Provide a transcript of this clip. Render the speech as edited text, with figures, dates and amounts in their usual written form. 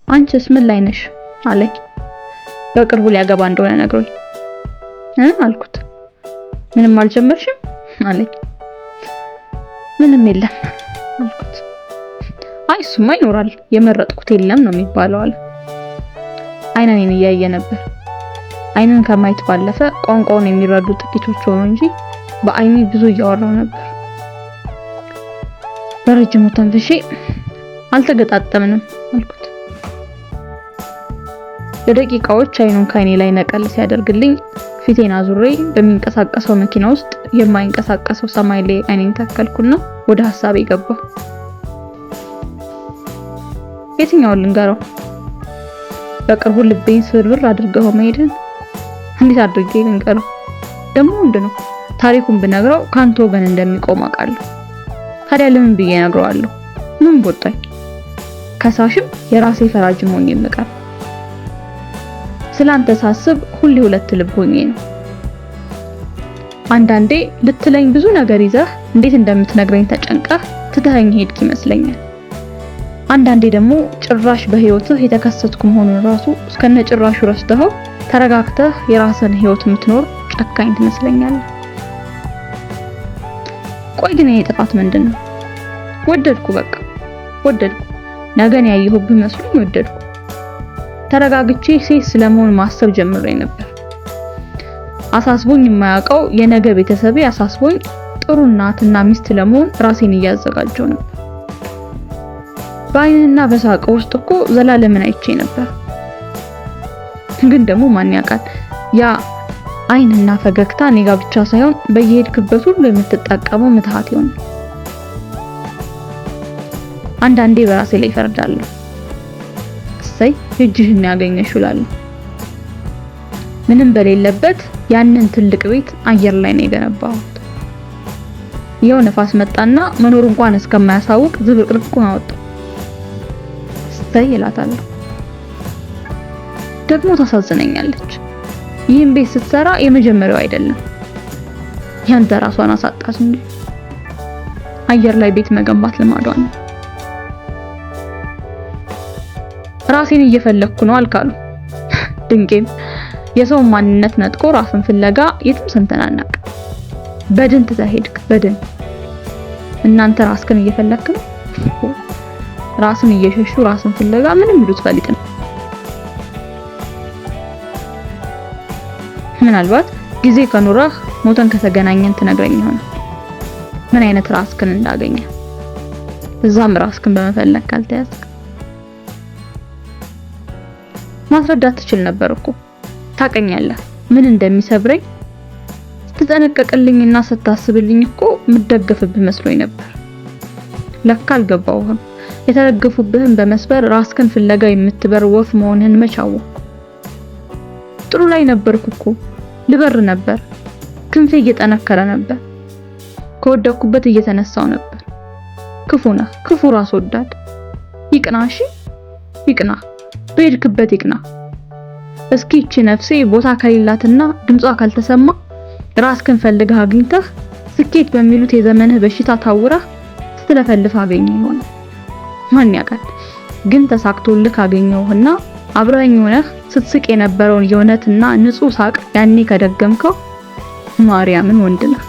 አንቺስ ምን ላይ ነሽ አለኝ። በቅርቡ ሊያገባ እንደሆነ ነግሮኝ አልኩት። ምንም አልጀመርሽም አለኝ። ምንም የለም አልኩት። አይ እሱማ ይኖራል የመረጥኩት የለም ነው የሚባለው አለ። አይኔን እያየ ነበር። አይንን ከማየት ባለፈ ቋንቋውን የሚረዱ ጥቂቶች ሆኑ እንጂ በአይኔ ብዙ እያወራው ነበር። በረጅሙ ተንፍሼ አልተገጣጠምንም አልኩት። ለደቂቃዎች አይኑን ከአይኔ ላይ ነቀል ሲያደርግልኝ ፊቴን አዙሬ በሚንቀሳቀሰው መኪና ውስጥ የማይንቀሳቀሰው ሰማይ ላይ አይኔን ተከልኩና ወደ ሐሳቤ ገባሁ። የትኛውን ልንገረው? በቅርቡ ልቤን ስብርብር አድርገው መሄድን እንዴት አድርጌ ልንገረው? ደግሞ ምንድነው ታሪኩን ብነግረው ካንተ ወገን እንደሚቆም አውቃለሁ። ታዲያ ለምን ብዬ እነግረዋለሁ? ምን ቦጣኝ? ከሳሽም የራሴ ፈራጅም ሆኜ የምቀር። ስላንተ ሳስብ ሁሌ ሁለት ልብ ሆኜ ነው። አንዳንዴ ልትለኝ ብዙ ነገር ይዘህ እንዴት እንደምትነግረኝ ተጨንቀህ ትተኸኝ ሄድክ ይመስለኛል። አንዳንዴ ደግሞ ጭራሽ በህይወትህ የተከሰትኩ መሆኑን ራሱ እስከነ ጭራሹ ረስተኸው ተረጋግተህ የራስን ህይወት የምትኖር ጨካኝ ትመስለኛለህ። ቆይ ግን የኔ ጥፋት ምንድነው? ወደድኩ፣ በቃ ወደድኩ። ነገን ያየሁብህ መስሎኝ ወደድኩ። ተረጋግቼ ሴት ስለመሆን ማሰብ ጀምሬ ነበር። አሳስቦኝ የማያውቀው የነገ ቤተሰቤ አሳስቦኝ ጥሩ እናትና ሚስት ለመሆን ራሴን እያዘጋጀው ነበር። በአይንና በሳቅ ውስጥ እኮ ዘላለምን አይቼ ነበር። ግን ደግሞ ማን ያውቃል ያ አይንና ፈገግታ እኔ ጋር ብቻ ሳይሆን በየሄድክበት ሁሉ የምትጠቀመው ምትሃት ይሆን። አንዳንዴ በራሴ ላይ ፈርዳለሁ። እሰይ እጅህን ያገኘሽው እላለሁ። ምንም በሌለበት ያንን ትልቅ ቤት አየር ላይ ነው የገነባሁት። ይኸው ነፋስ መጣና መኖር እንኳን እስከማያሳውቅ ዝብርቅርቁን አወጣው። እሰይ እላታለሁ። ደግሞ ታሳዝነኛለች። ይህን ቤት ስትሰራ የመጀመሪያው አይደለም። ያንተ ራሷን አሳጣት እንጂ አየር ላይ ቤት መገንባት ልማዷ ነው። ራሴን እየፈለኩ ነው አልካሉ። ድንቄም የሰው ማንነት ነጥቆ ራስን ፍለጋ የትም ሰንተናናቅ። በድን ተሄድክ በድን። እናንተ ራስክን እየፈለክ ነው። ራስን እየሸሹ ራስን ፍለጋ ምንም ይሉት ፈልጥ ነው። ምናልባት ጊዜ ከኖረህ ሞተን ከተገናኘን ትነግረኝ ይሆናል ምን አይነት ራስክን እንዳገኘ። እዛም ራስክን በመፈለግ ካልተያዝክ ማስረዳት ትችል ነበር እኮ። ታቀኛለህ ምን እንደሚሰብረኝ። ስትጠነቀቅልኝና ስታስብልኝ እኮ ምደገፍብህ መስሎኝ ነበር። ለካ አልገባውህም። የተደገፉብህን በመስበር ራስክን ፍለጋ የምትበር ወፍ መሆንህን መቻው። ጥሩ ላይ ነበርኩ እኮ ልበር ነበር። ክንፌ እየጠነከረ ነበር። ከወደኩበት እየተነሳው ነበር። ክፉ ነህ፣ ክፉ ራስ ወዳድ። ይቅናሽ፣ ይቅና፣ በሄድክበት ይቅና። እስኪ እቺ ነፍሴ ቦታ ከሌላትና ድምጿ ካልተሰማ ራስክን ፈልገህ አግኝተህ ስኬት በሚሉት የዘመንህ በሽታ ታውረህ ስትለፈልፍ አገኘ ይሆን? ማን ያውቃል? ግን ተሳክቶልህ አገኘውና አብረኸኝ ሆነህ ስትስቅ የነበረውን የእውነትና ንጹህ ሳቅ ያኔ ከደገምከው ማርያምን ወንድ ነህ።